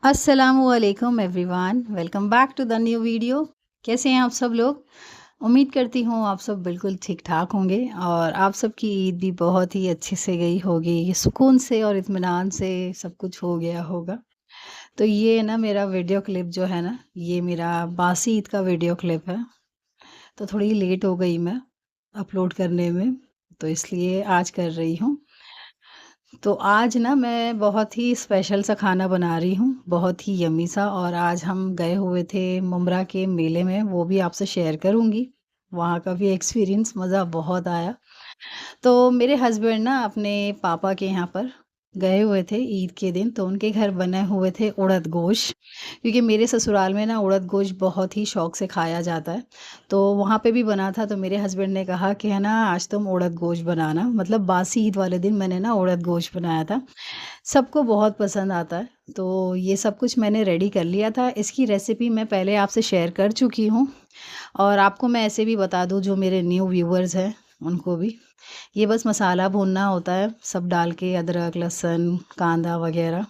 अस्सलामुअलैकुम everyone, welcome back to the new video. कैसे हैं आप सब लोग? उम्मीद करती हूँ आप सब बिल्कुल ठीक-ठाक होंगे और आप सबकी ईद भी बहुत ही अच्छे से गई होगी, सुकून से और इत्मीनान से सब कुछ हो गया होगा। तो ये ना मेरा वीडियो क्लिप जो है ना, ये मेरा बासी ईद का वीडियो क्लिप है। तो थोड़ी लेट हो गई मैं अपलोड करने में, तो इसलिए आज कर रही हूँ। तो आज ना मैं बहुत ही स्पेशल सा खाना बना रही हूँ, बहुत ही यम्मी सा। और आज हम गए हुए थे मुमरा के मेले में, वो भी आपसे शेयर करूँगी। वहाँ का भी एक्सपीरियंस मज़ा बहुत आया। तो मेरे हस्बैंड ना अपने पापा के यहाँ पर गए हुए थे ईद के दिन, तो उनके घर बने हुए थे उड़द गोश्त, क्योंकि मेरे ससुराल में ना उड़द गोश्त बहुत ही शौक से खाया जाता है। तो वहाँ पे भी बना था, तो मेरे हस्बैंड ने कहा कि है ना आज तुम उड़द गोश्त बनाना, मतलब बासी ईद वाले दिन मैंने ना उड़द गोश्त बनाया था। सबको बहुत पसंद आता है। तो ये सब कुछ मैंने रेडी कर लिया था। इसकी रेसिपी मैं पहले आपसे शेयर कर चुकी हूँ और आपको मैं ऐसे भी बता दूँ जो मेरे न्यू व्यूअर्स हैं उनको भी। ये बस मसाला भूनना होता है, सब डाल के अदरक, लहसुन, कांदा वग़ैरह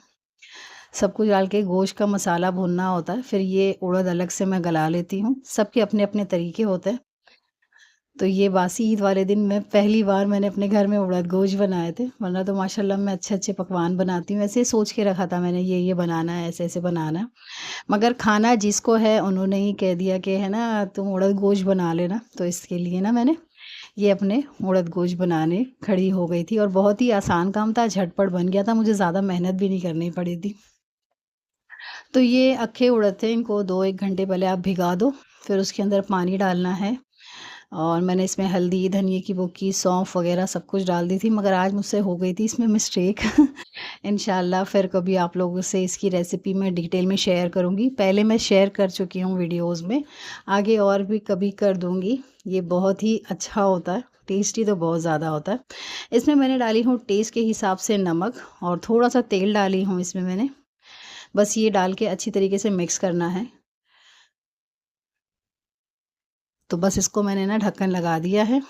सब कुछ डाल के गोश्त का मसाला भूनना होता है। फिर ये उड़द अलग से मैं गला लेती हूँ। सबके अपने-अपने तरीके होते हैं। तो ये बासी ईद वाले दिन मैं पहली बार मैंने अपने घर में उड़द गोश्त बनाए थे, वरना तो माशाल्लाह मैं अच्छे-अच्छे पकवान बनाती हूँ। ऐसे सोच के रखा था मैंने ये बनाना है, ऐसे-ऐसे बनाना है। मगर खाना जिसको है उन्होंने ही कह दिया कि है ना तुम उड़द गोश्त बना लेना, तो इसके लिए ना मैंने ये अपने उड़द गोश्त बनाने खड़ी हो गई थी और बहुत ही आसान काम था, झटपट बन गया था, मुझे ज़्यादा मेहनत भी नहीं करनी पड़ी थी। तो ये अक्खे उड़द थे, इनको 2-1 घंटे पहले आप भिगा दो, फिर उसके अंदर पानी डालना है और मैंने इसमें हल्दी, धनिये की बुक्की, सौंफ वग़ैरह सब कुछ डाल दी थी, मगर आज मुझसे हो गई थी इसमें मिस्टेक। इंशाल्लाह फिर कभी आप लोगों से इसकी रेसिपी मैं डिटेल में शेयर करूँगी। पहले मैं शेयर कर चुकी हूँ वीडियोज़ में, आगे और भी कभी कर दूँगी। ये बहुत ही अच्छा होता है, टेस्टी तो बहुत ज़्यादा होता है। इसमें मैंने डाली हूँ टेस्ट के हिसाब से नमक और थोड़ा-सा तेल डाली हूँ इसमें मैंने। बस ये डाल के अच्छी तरीके से मिक्स करना है। तो बस इसको मैंने ना ढक्कन लगा दिया है।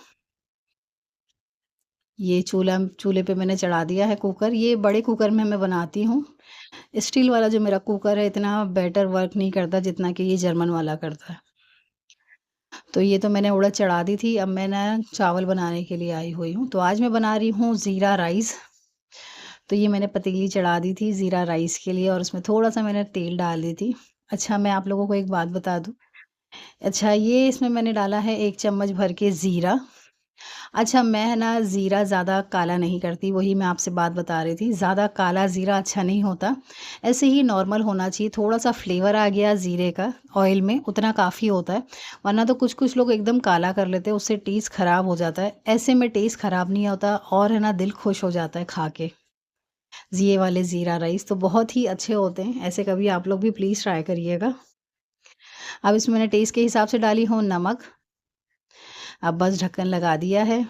ये चूल्हे पे मैंने चढ़ा दिया है कुकर। ये बड़े कुकर में मैं बनाती हूँ। स्टील वाला जो मेरा कुकर है इतना बेटर वर्क नहीं करता जितना कि ये जर्मन वाला करता है। तो ये तो मैंने उड़द चढ़ा दी थी, अब मैं ना चावल बनाने के लिए आई हुई हूँ। तो आज मैं बना रही हूँ ज़ीरा राइस। तो ये मैंने पतीली चढ़ा दी थी ज़ीरा राइस के लिए और उसमें थोड़ा-सा मैंने तेल डाल दी थी। अच्छा, मैं आप लोगों को एक बात बता दूँ। अच्छा, ये इसमें मैंने डाला है 1 चम्मच भर के ज़ीरा। अच्छा, मैं है ना ज़ीरा ज़्यादा काला नहीं करती, वही मैं आपसे बात बता रही थी। ज़्यादा काला ज़ीरा अच्छा नहीं होता, ऐसे ही नॉर्मल होना चाहिए। थोड़ा-सा फ्लेवर आ गया ज़ीरे का ऑयल में, उतना काफ़ी होता है। वरना तो कुछ-कुछ लोग एकदम काला कर लेते हैं, उससे टेस्ट ख़राब हो जाता है। ऐसे में टेस्ट ख़राब नहीं होता और है ना दिल खुश हो जाता है खा के। ये वाले ज़ीरा राइस तो बहुत ही अच्छे होते हैं, ऐसे कभी आप लोग भी प्लीज़ ट्राई करिएगा। अब इसमें मैंने टेस्ट के हिसाब से डाली हूँ नमक। अब बस ढक्कन लगा दिया है।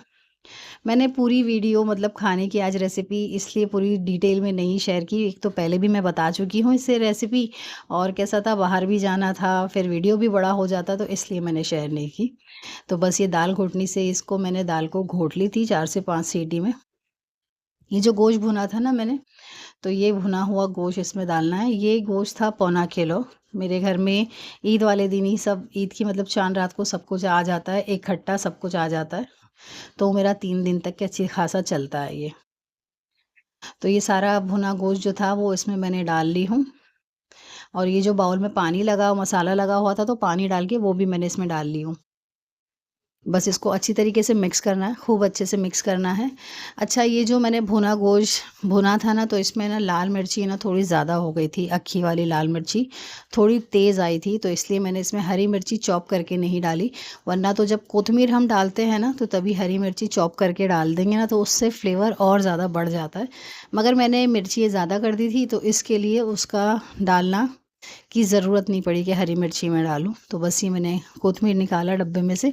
मैंने पूरी वीडियो मतलब खाने की आज रेसिपी इसलिए पूरी डिटेल में नहीं शेयर की। एक तो पहले भी मैं बता चुकी हूँ इससे रेसिपी और कैसा था, बाहर भी जाना था, फिर वीडियो भी बड़ा हो जाता, तो इसलिए मैंने शेयर नहीं की। तो बस ये दाल घोटनी से इसको मैंने दाल को घोट ली थी 4 से 5 सीटी में। ये जो गोश्त भुना था ना मैंने, तो ये भुना हुआ गोश्त इसमें डालना है। ये गोश्त था पौना किलो। मेरे घर में ईद वाले दिन ही सब, ईद की मतलब चाँद रात को सब कुछ आ जाता है, इकट्ठा सब कुछ आ जाता है। तो मेरा 3 दिन तक के अच्छी खासा चलता है ये। तो ये सारा भुना गोश्त जो था वो इसमें मैंने डाल ली हूँ और ये जो बाउल में पानी लगा मसाला लगा हुआ था, तो पानी डाल के वो भी मैंने इसमें डाल ली हूँ। बस इसको अच्छी तरीके से मिक्स करना है, खूब अच्छे से मिक्स करना है। अच्छा, ये जो मैंने भुना गोश्त भुना था ना, तो इसमें ना लाल मिर्ची ना थोड़ी ज़्यादा हो गई थी, अक्खी वाली लाल मिर्ची थोड़ी तेज़ आई थी, तो इसलिए मैंने इसमें हरी मिर्ची चॉप करके नहीं डाली। वरना तो जब कोतमीर हम डालते हैं ना, तो तभी हरी मिर्ची चॉप करके डाल देंगे ना, तो उससे फ्लेवर और ज़्यादा बढ़ जाता है। मगर मैंने मिर्ची ये ज़्यादा कर दी थी, तो इसके लिए उसका डालना की ज़रूरत नहीं पड़ी कि हरी मिर्ची मैं डालूँ। तो बस ये मैंने कोतमीर निकाला डब्बे में से।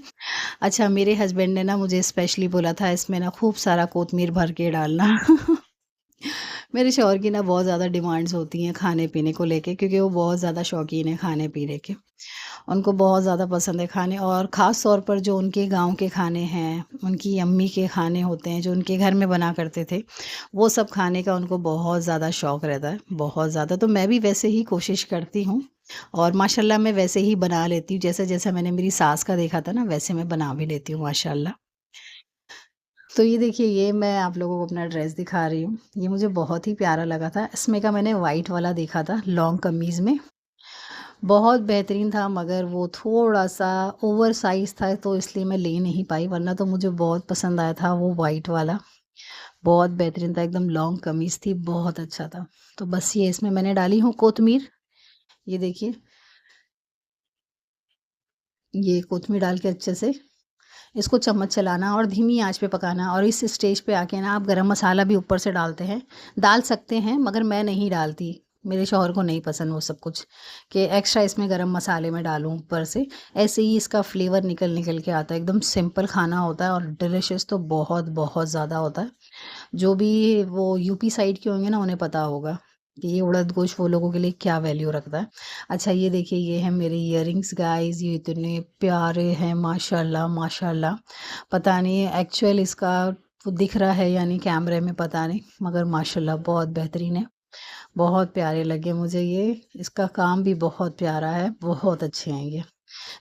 अच्छा, मेरे हस्बैंड ने ना मुझे स्पेशली बोला था इसमें ना खूब सारा कोतमीर भर के डालना। मेरे शौहर की ना बहुत ज़्यादा डिमांड्स होती हैं खाने-पीने को लेके, क्योंकि वो बहुत ज़्यादा शौकीन है खाने-पीने के। उनको बहुत ज़्यादा पसंद है खाने, और ख़ास तौर पर जो उनके गाँव के खाने हैं, उनकी अम्मी के खाने होते हैं जो उनके घर में बना करते थे, वो सब खाने का उनको बहुत ज़्यादा शौक़ रहता है, बहुत ज़्यादा। तो मैं भी वैसे ही कोशिश करती हूँ, और माशाल्लाह मैं वैसे ही बना लेती हूँ, जैसा-जैसा मैंने मेरी सास का देखा था ना, वैसे मैं बना भी लेती हूँ माशाल्लाह। तो ये देखिए, ये मैं आप लोगों को अपना ड्रेस दिखा रही हूँ। ये मुझे बहुत ही प्यारा लगा था। इसमें का मैंने वाइट वाला देखा था लॉन्ग कमीज़ में। बहुत बेहतरीन था, मगर वो थोड़ा-सा ओवर साइज़ था, तो इसलिए मैं ले नहीं पाई, वरना तो मुझे बहुत पसंद आया था वो वाइट वाला। बहुत बेहतरीन था, एकदम लॉन्ग कमीज़ थी, बहुत अच्छा था। तो बस ये इसमें मैंने डाली हूँ कोतमीर। ये देखिए, ये कोतमीर डाल के अच्छे से इसको चम्मच चलाना और धीमी आँच पे पकाना, और इस स्टेज पे आके ना आप गरम मसाला भी ऊपर से डालते हैं, डाल सकते हैं, मगर मैं नहीं डालती। मेरे शौहर को नहीं पसंद वो सब कुछ, कि एक्स्ट्रा इसमें गरम मसाले में डालूँ ऊपर से। ऐसे ही इसका फ्लेवर निकल के आता है। एकदम सिंपल खाना होता है और डिलिशियस तो बहुत ज़्यादा होता है। जो भी वो यूपी साइड के होंगे ना, उन्हें पता होगा कि ये उड़द गोश्त वो लोगों के लिए क्या वैल्यू रखता है। अच्छा, ये देखिए, ये है मेरे इयररिंग्स गाइस, ये इतने प्यारे हैं माशाल्लाह माशाल्लाह। पता नहीं एक्चुअल इसका वो दिख रहा है यानी कैमरे में, पता नहीं, मगर माशाल्लाह बहुत बेहतरीन है। बहुत प्यारे लगे मुझे ये। इसका काम भी बहुत प्यारा है, बहुत अच्छे हैं ये।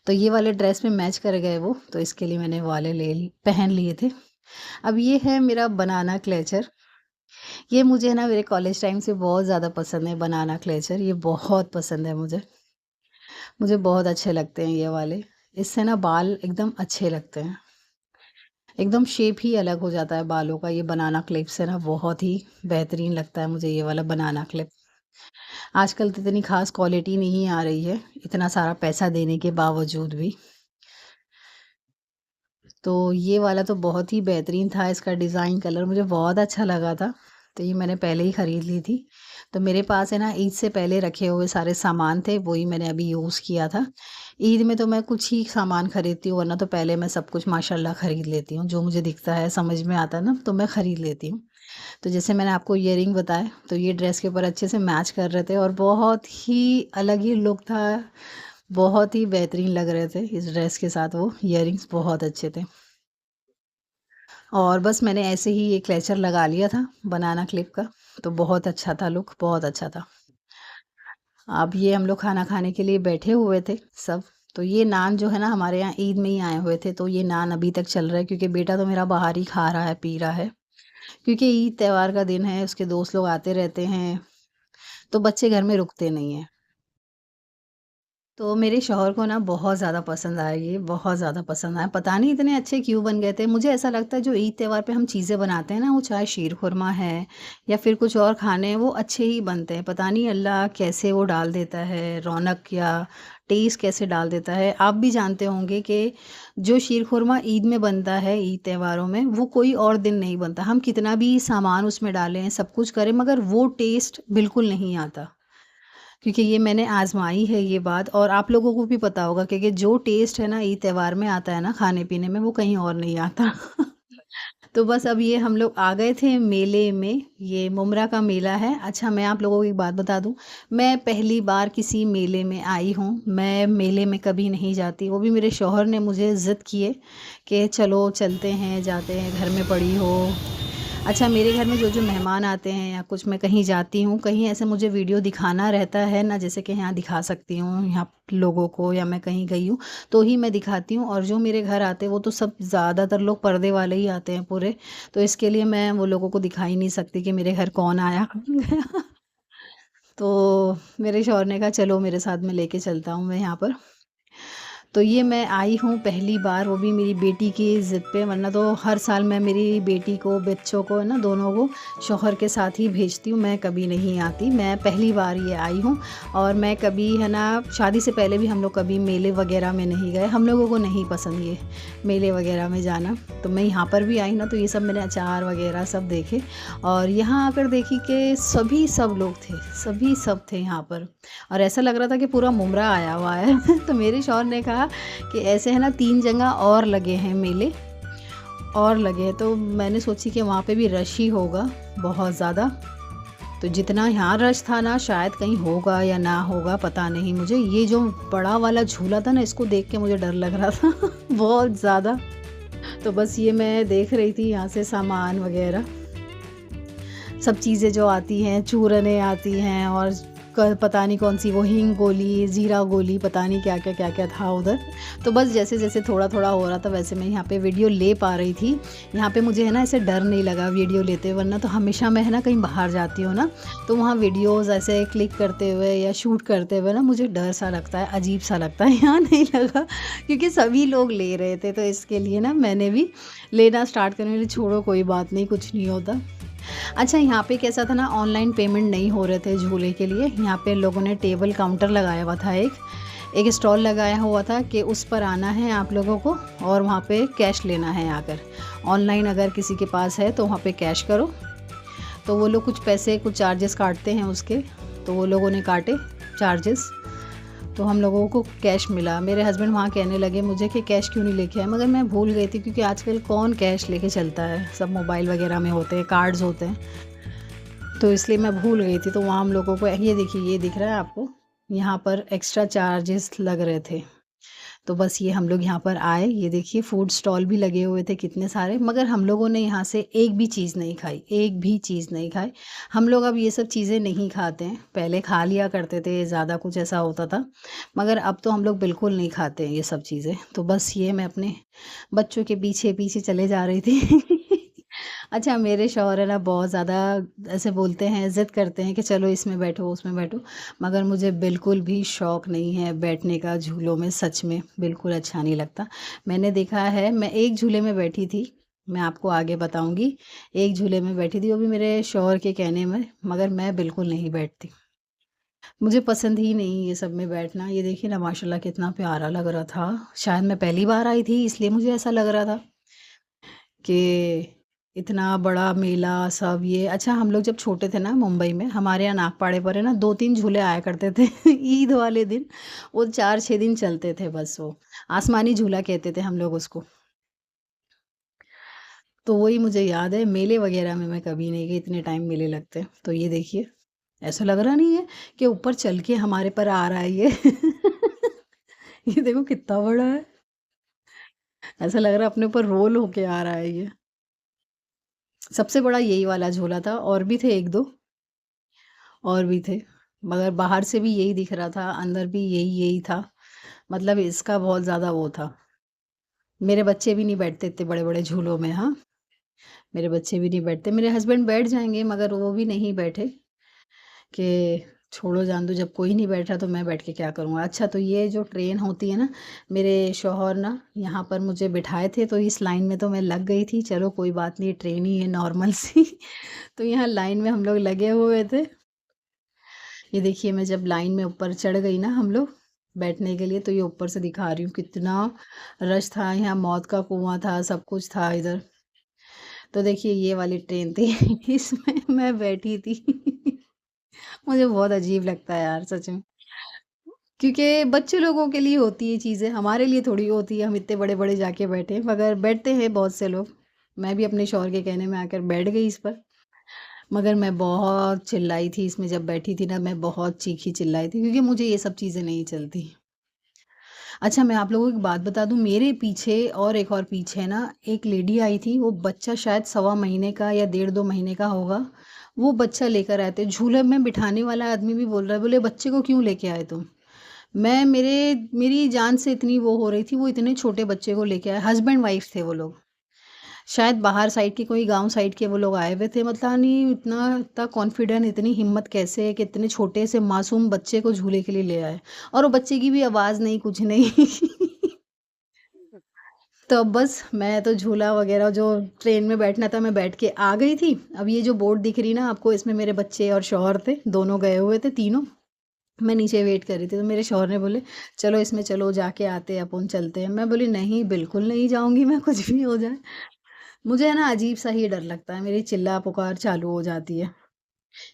तो ये वाले ड्रेस में मैच कर गए वो, तो इसके लिए मैंने वाले पहन लिए थे। अब ये है मेरा बनाना क्लेचर। ये मुझे ना मेरे कॉलेज टाइम से बहुत ज़्यादा पसंद है, बनाना क्लेचर, ये बहुत पसंद है मुझे। मुझे बहुत अच्छे लगते हैं ये वाले। इससे ना बाल एकदम अच्छे लगते हैं। एकदम शेप ही अलग हो जाता है बालों का, ये बनाना क्लिप से ना बहुत ही बेहतरीन लगता है मुझे ये वाला बनाना क्लिप। आजकल तो इतनी ख़ास क्वालिटी नहीं आ रही है, इतना सारा पैसा देने के बावजूद भी। तो ये वाला तो बहुत ही बेहतरीन था, इसका डिज़ाइन कलर मुझे बहुत अच्छा लगा था, तो ये मैंने पहले ही ख़रीद ली थी। तो मेरे पास है ना, ईद से पहले रखे हुए सारे सामान थे, वही मैंने अभी यूज़ किया था। ईद में तो मैं कुछ ही सामान खरीदती हूँ, वरना तो पहले मैं सब कुछ माशाल्लाह ख़रीद लेती हूँ, जो मुझे दिखता है, समझ में आता है ना, तो मैं ख़रीद लेती हूँ। तो जैसे मैंने आपको इयररिंग बताए, तो ये ड्रेस के ऊपर अच्छे से मैच कर रहे थे, और बहुत ही अलग ही लुक था, बहुत ही बेहतरीन लग रहे थे इस ड्रेस के साथ, वो इयररिंग्स बहुत अच्छे थे। और बस मैंने ऐसे ही एक क्लेचर लगा लिया था बनाना क्लिप का, तो बहुत अच्छा था लुक, बहुत अच्छा था। अब ये हम लोग खाना खाने के लिए बैठे हुए थे सब। तो ये नान जो है ना, हमारे यहाँ ईद में ही आए हुए थे, तो ये नान अभी तक चल रहा है, क्योंकि बेटा तो मेरा बाहर ही खा रहा है, पी रहा है। क्योंकि ईद त्योहार का दिन है, उसके दोस्त लोग आते रहते हैं, तो बच्चे घर में रुकते नहीं हैं। तो मेरे शौहर को ना बहुत ज़्यादा पसंद आया ये, बहुत ज़्यादा पसंद आया। पता नहीं इतने अच्छे क्यों बन गए थे। मुझे ऐसा लगता है जो ईद त्योहार पे हम चीज़ें बनाते हैं ना, वो चाहे शीर खुरमा है या फिर कुछ और खाने हैं, वो अच्छे ही बनते हैं। पता नहीं अल्लाह कैसे वो डाल देता है रौनक, या टेस्ट कैसे डाल देता है। आप भी जानते होंगे कि जो शीर खुरमा ईद में बनता है, ईद त्योहारों में, वो कोई और दिन नहीं बनता। हम कितना भी सामान उसमें डालें, सब कुछ करें, मगर वो टेस्ट बिल्कुल नहीं आता। क्योंकि ये मैंने आज़माई है ये बात, और आप लोगों को भी पता होगा, क्योंकि जो टेस्ट है ना ईद त्योहार में आता है ना खाने-पीने में, वो कहीं और नहीं आता। तो बस अब ये हम लोग आ गए थे मेले में, ये मुमरा का मेला है। अच्छा, मैं आप लोगों को एक बात बता दूँ, मैं पहली बार किसी मेले में आई हूँ। मैं मेले में कभी नहीं जाती, वो भी मेरे शौहर ने मुझे ज़िद किए कि चलो चलते हैं, जाते हैं, घर में पड़ी हो। अच्छा, मेरे घर में जो मेहमान आते हैं या कुछ मैं कहीं जाती हूँ, कहीं ऐसे मुझे वीडियो दिखाना रहता है ना, जैसे कि यहाँ दिखा सकती हूँ, यहाँ लोगों को, या मैं कहीं गई हूँ, तो ही मैं दिखाती हूँ। और जो मेरे घर आते हैं, वो तो सब ज़्यादातर लोग पर्दे वाले ही आते हैं पूरे, तो इसके लिए मैं वो लोगों को दिखा ही नहीं सकती कि मेरे घर कौन आया, कौन गया। तो मेरे शौहर ने कहा चलो मेरे साथ, मैं लेके चलता हूँ मैं यहाँ पर। तो ये मैं आई हूँ पहली बार, वो भी मेरी बेटी की ज़िद पे, वरना तो हर साल मैं मेरी बेटी को, बच्चों को है ना, दोनों को शौहर के साथ ही भेजती हूँ, मैं कभी नहीं आती। मैं पहली बार ये आई हूँ, और मैं कभी है ना, शादी से पहले भी हम लोग कभी मेले वगैरह में नहीं गए, हम लोगों को नहीं पसंद ये मेले वगैरह में जाना। तो मैं यहाँ पर भी आई ना, तो ये सब मैंने अचार वगैरह सब देखे, और यहाँ आकर देखी कि सब लोग थे, सब थे यहाँ पर, और ऐसा लग रहा था कि पूरा मुमरा आया हुआ है। तो मेरे शौहर ने कहा कि ऐसे है ना, 3 जगह और लगे हैं मेले, और लगे हैं, तो मैंने सोची कि वहाँ पे भी रश ही होगा बहुत ज़्यादा। तो जितना यहाँ रश था ना, शायद कहीं होगा या ना होगा पता नहीं मुझे। ये जो बड़ा वाला झूला था ना, इसको देख के मुझे डर लग रहा था बहुत ज़्यादा। तो बस ये मैं देख रही थी यहाँ से सामान वगैरह, सब चीज़ें जो आती हैं, चूरनें आती हैं और पता नहीं कौन सी वो हींग गोली, ज़ीरा गोली, पता नहीं क्या क्या क्या क्या था उधर। तो बस जैसे जैसे थोड़ा थोड़ा हो रहा था वैसे मैं यहाँ पे वीडियो ले पा रही थी। यहाँ पे मुझे है ना ऐसे डर नहीं लगा वीडियो लेते, वरना तो हमेशा मैं है ना कहीं बाहर जाती हूँ ना, तो वहाँ वीडियोज़ ऐसे क्लिक करते हुए या शूट करते हुए ना मुझे डर सा लगता है, अजीब सा लगता है। यहाँ नहीं लगा क्योंकि सभी लोग ले रहे थे, तो इसके लिए ना मैंने भी लेना स्टार्ट करने लगी। छोड़ो कोई बात नहीं, कुछ नहीं होता। अच्छा, यहाँ पे कैसा था ना, ऑनलाइन पेमेंट नहीं हो रहे थे झूले के लिए। यहाँ पे लोगों ने टेबल काउंटर लगाया हुआ था, एक स्टॉल लगाया हुआ था कि उस पर आना है आप लोगों को और वहाँ पे कैश लेना है आकर। ऑनलाइन अगर किसी के पास है तो वहाँ पे कैश करो, तो वो लोग कुछ पैसे, कुछ चार्जेस काटते हैं उसके, तो वो लोगों ने काटे चार्जेस, तो हम लोगों को कैश मिला। मेरे हस्बैंड वहाँ कहने लगे मुझे कि कैश क्यों नहीं लेके आए, मगर मैं भूल गई थी क्योंकि आजकल कौन कैश लेके चलता है, सब मोबाइल वगैरह में होते हैं, कार्ड्स होते हैं, तो इसलिए मैं भूल गई थी। तो वहाँ हम लोगों को, ये देखिए, ये दिख रहा है आपको, यहाँ पर एक्स्ट्रा चार्जेस लग रहे थे। तो बस ये हम लोग यहाँ पर आए, ये देखिए फूड स्टॉल भी लगे हुए थे कितने सारे, मगर हम लोगों ने यहाँ से एक भी चीज़ नहीं खाई, एक भी चीज़ नहीं खाई। हम लोग अब ये सब चीज़ें नहीं खाते हैं, पहले खा लिया करते थे, ज़्यादा कुछ ऐसा होता था, मगर अब तो हम लोग बिल्कुल नहीं खाते हैं ये सब चीज़ें। तो बस ये मैं अपने बच्चों के पीछे पीछे चले जा रही थी अच्छा, मेरे शौहर है ना बहुत ज़्यादा ऐसे बोलते हैं, ज़िद करते हैं कि चलो इसमें बैठो, उसमें बैठो, मगर मुझे बिल्कुल भी शौक़ नहीं है बैठने का झूलों में, सच में बिल्कुल अच्छा नहीं लगता। मैंने देखा है, मैं एक झूले में बैठी थी, मैं आपको आगे बताऊँगी। एक झूले में बैठी थी, वो भी मेरे शौहर के कहने में, मगर मैं बिल्कुल नहीं बैठती। मुझे पसंद ही नहीं ये सब में बैठना। ये देखिए ना, माशाल्लाह कितना प्यारा लग रहा था। शायद मैं पहली बार आई थी इसलिए मुझे ऐसा लग रहा था कि इतना बड़ा मेला सब ये। अच्छा, हम लोग जब छोटे थे ना मुंबई में, हमारे यहाँ नागपाड़े पर है ना 2-3 झूले आया करते थे ईद वाले दिन, वो 4-6 दिन चलते थे बस वो। आसमानी झूला कहते थे हम लोग उसको। तो वही मुझे याद है, मेले वगैरह में मैं कभी नहीं गई, इतने टाइम मेले लगते हैं। तो ये देखिए, ऐसा लग रहा नहीं है कि ऊपर चल के हमारे पर आ रहा है ये ये देखो कितना बड़ा है, ऐसा लग रहा है अपने ऊपर रोल होके आ रहा है ये। सबसे बड़ा यही वाला झूला था, और भी थे 1-2 और भी थे, मगर बाहर से भी यही दिख रहा था, अंदर भी यही था। मतलब इसका बहुत ज़्यादा वो था। मेरे बच्चे भी नहीं बैठते इतने बड़े-बड़े झूलों में, हाँ, मेरे बच्चे भी नहीं बैठते। मेरे हस्बैंड बैठ जाएँगे, मगर वो भी नहीं बैठे कि छोड़ो जान दो, जब कोई नहीं बैठ रहा तो मैं बैठ के क्या करूँगा। अच्छा, तो ये जो ट्रेन होती है ना, मेरे शौहर ना यहाँ पर मुझे बिठाए थे, तो इस लाइन में तो मैं लग गई थी। चलो कोई बात नहीं, ट्रेन ही है नॉर्मल सी तो यहाँ लाइन में हम लोग लगे हुए थे। ये देखिए, मैं जब लाइन में ऊपर चढ़ गई ना हम लोग बैठने के लिए, तो ये ऊपर से दिखा रही हूँ कितना रश था। यहाँ मौत का कुआँ था, सब कुछ था इधर। तो देखिए, ये वाली ट्रेन थी इसमें मैं बैठी थी मुझे बहुत अजीब लगता है यार, सच में। क्योंकि बच्चे लोगों के लिए होती है चीज़ें, हमारे लिए थोड़ी होती है, हम इतने बड़े-बड़े जाके बैठे, मगर बैठते हैं बहुत से लोग। मैं भी अपने शौहर के कहने में आकर बैठ गई इस पर। मगर मैं बहुत चिल्लाई थी इसमें, जब बैठी थी ना मैं बहुत चीखी चिल्लाई थी, क्योंकि मुझे ये सब चीज़ें नहीं चलती। अच्छा, मैं आप लोगों को एक बात बता दूँ, मेरे पीछे और एक और पीछे ना एक लेडी आई थी, वो बच्चा शायद सवा महीने का या डेढ़ 2 महीने का होगा। वो बच्चा लेकर आए थे, झूले में बिठाने वाला आदमी भी बोल रहा है, बोले बच्चे को क्यों लेके आए तुम? मेरी जान से इतनी वो हो रही थी, वो इतने छोटे बच्चे को लेके आए, हस्बैंड वाइफ थे वो लोग। शायद बाहर साइड के, कोई गाँव साइड के वो लोग आए हुए थे, मतलब नहीं इतना कॉन्फिडेंट, इतनी हिम्मत कैसे है कि इतने छोटे से मासूम बच्चे को झूले के लिए ले आए, और वो बच्चे की भी आवाज़ नहीं, कुछ नहीं तो अब बस मैं तो झूला वगैरह जो ट्रेन में बैठना था मैं बैठ के आ गई थी। अब ये जो बोर्ड दिख रही ना आपको, इसमें मेरे बच्चे और शौहर थे, दोनों गए हुए थे तीनों। मैं नीचे वेट कर रही थी, तो मेरे शौहर ने बोले चलो इसमें चलो, जाके आते हैं अपन, चलते हैं। मैं बोली नहीं, बिल्कुल नहीं जाऊँगी मैं, कुछ भी हो जाए। मुझे है ना अजीब सा ही डर लगता है, मेरी चिल्ला पुकार चालू हो जाती है।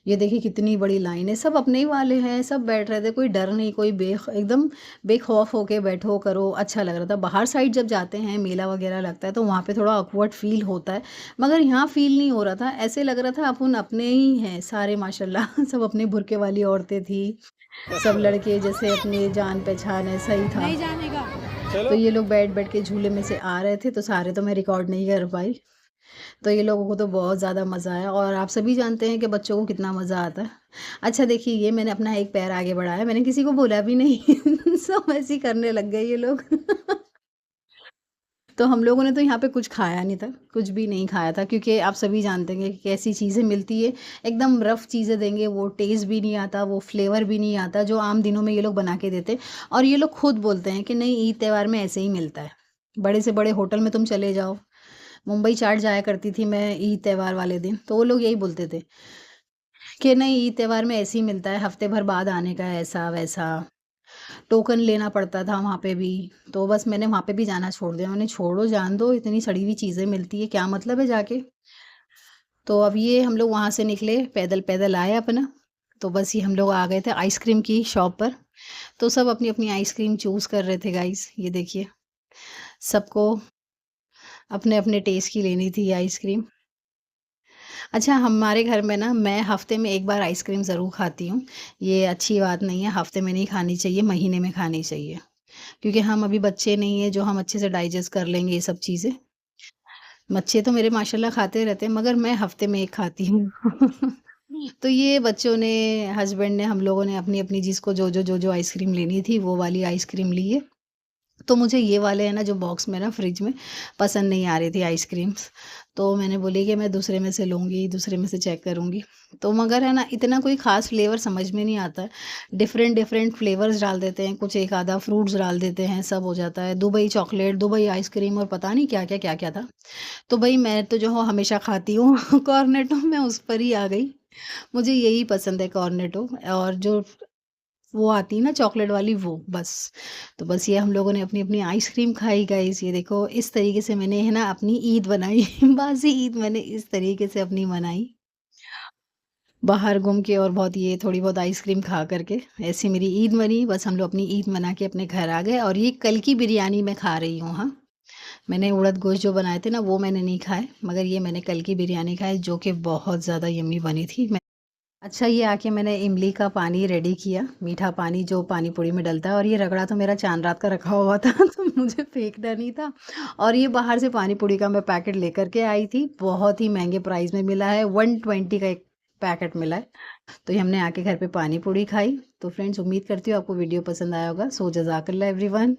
ये देखिए कितनी बड़ी लाइन है, सब अपने ही वाले हैं, सब बैठ रहे थे, कोई डर नहीं, कोई एकदम बेखौफ होके बैठो करो, अच्छा लग रहा था। बाहर साइड जब जाते हैं, मेला वगैरह लगता है तो वहाँ पे थोड़ा ऑकवर्ड फ़ील होता है, मगर यहाँ फ़ील नहीं हो रहा था, ऐसे लग रहा था अपन अपने ही हैं सारे माशाल्लाह सब अपने बुर्के वाली औरतें थी, सब लड़के जैसे अपने जान-पहचान है, सही था। नहीं जानेगा। तो ये लोग बैठ-बैठ के झूले में से आ रहे थे, तो सारे तो मैं रिकॉर्ड नहीं कर पाई। तो ये लोगों को तो बहुत ज़्यादा मज़ा आया और आप सभी जानते हैं कि बच्चों को कितना मज़ा आता है। अच्छा देखिए ये मैंने अपना एक पैर आगे बढ़ाया, मैंने किसी को बोला भी नहीं सब ऐसे ही करने लग गए ये लोग। तो हम लोगों ने तो यहाँ पे कुछ खाया नहीं था, कुछ भी नहीं खाया था क्योंकि आप सभी जानते हैं कि कैसी चीज़ें मिलती है, एकदम रफ़ चीज़ें देंगे, वो टेस्ट भी नहीं आता, वो फ्लेवर भी नहीं आता जो आम दिनों में ये लोग बना के देते और ये लोग खुद बोलते हैं कि नहीं ईद त्योहार में ऐसे ही मिलता है। बड़े से बड़े होटल में तुम चले जाओ, मुंबई चाट जाया करती थी मैं ईद त्योहार वाले दिन, तो वो लोग यही बोलते थे कि नहीं ईद त्योहार में ऐसे ही मिलता है, हफ्ते भर बाद आने का है ऐसा-वैसा। टोकन लेना पड़ता था वहाँ पे भी, तो बस मैंने वहाँ पे भी जाना छोड़ दिया। मैंने छोड़ो जान दो, इतनी सड़ी हुई चीज़ें मिलती है, क्या मतलब है जाके? तो अब ये हम लोग वहाँ से निकले, पैदल-पैदल आए अपना, तो बस ये हम लोग आ गए थे आइसक्रीम की शॉप पर, तो सब अपनी-अपनी आइसक्रीम चूज़ कर रहे थे गाइज़, ये देखिए। सबको अपने-अपने टेस्ट की लेनी थी आइसक्रीम। अच्छा, हमारे घर में ना मैं हफ़्ते में 1 बार आइसक्रीम ज़रूर खाती हूँ। ये अच्छी बात नहीं है, हफ़्ते में नहीं खानी चाहिए, महीने में खानी चाहिए। क्योंकि हम अभी बच्चे नहीं हैं जो हम अच्छे से डाइजेस्ट कर लेंगे ये सब चीज़ें। बच्चे तो मेरे माशाल्लाह खाते रहते हैं मगर मैं हफ़्ते में 1 खाती हूँ। तो ये बच्चों ने, हस्बैंड ने, हम लोगों ने अपनी-अपनी जिसको जो आइसक्रीम लेनी थी वो वाली आइसक्रीम ली है। तो मुझे ये वाले है ना जो बॉक्स में ना फ्रिज में पसंद नहीं आ रही थी आइसक्रीम्स। तो मैंने बोली कि मैं दूसरे में से लूँगी, दूसरे में से चेक करूँगी। तो मगर है ना इतना कोई ख़ास फ्लेवर समझ में नहीं आता है। डिफ़रेंट-डिफ़रेंट फ्लेवर्स डाल देते हैं, कुछ एक आधा फ्रूट्स डाल देते हैं, सब हो जाता है। दुबई चॉकलेट, दुबई आइसक्रीम और पता नहीं क्या-क्या, क्या-क्या था। तो भई मैं तो जो हूँ हमेशा खाती हूँ कॉर्नेटो, मैं उस पर ही आ गई। मुझे यही पसंद है कॉर्नेटो और जो वो आती है ना चॉकलेट वाली वो, बस। तो बस ये हम लोगों ने अपनी-अपनी आइसक्रीम खाई गाइस, ये देखो इस तरीके से मैंने है ना अपनी ईद बनाई बासी ईद मैंने इस तरीके से अपनी मनाई। बाहर घूम के और बहुत ये थोड़ी बहुत आइसक्रीम खा कर के, ऐसी मेरी ईद बनी। बस हम लोग अपनी ईद मना के अपने घर आ गए और ये कल की बिरयानी मैं खा रही हूँ, हाँ। मैंने उड़द गोश्त जो बनाए थे ना वो मैंने नहीं खाए, मगर ये मैंने कल की बिरयानी खाई जो कि बहुत ज़्यादा यम्मी बनी थी। अच्छा ये आके मैंने इमली का पानी रेडी किया, मीठा पानी जो पानी पूरी में डलता है और ये रगड़ा तो मेरा चाँद रात का रखा हुआ था तो मुझे फेंकना नहीं था और ये बाहर से पानी पूरी का मैं पैकेट लेकर के आई थी, बहुत ही महँगे प्राइस में मिला है, 120 का एक पैकेट मिला है। तो ये हमने आके घर पे पानी पूरी खाई। तो फ्रेंड्स उम्मीद करती हूँ आपको वीडियो पसंद आया होगा। सो जज़ाकल्लाह एवरीवन।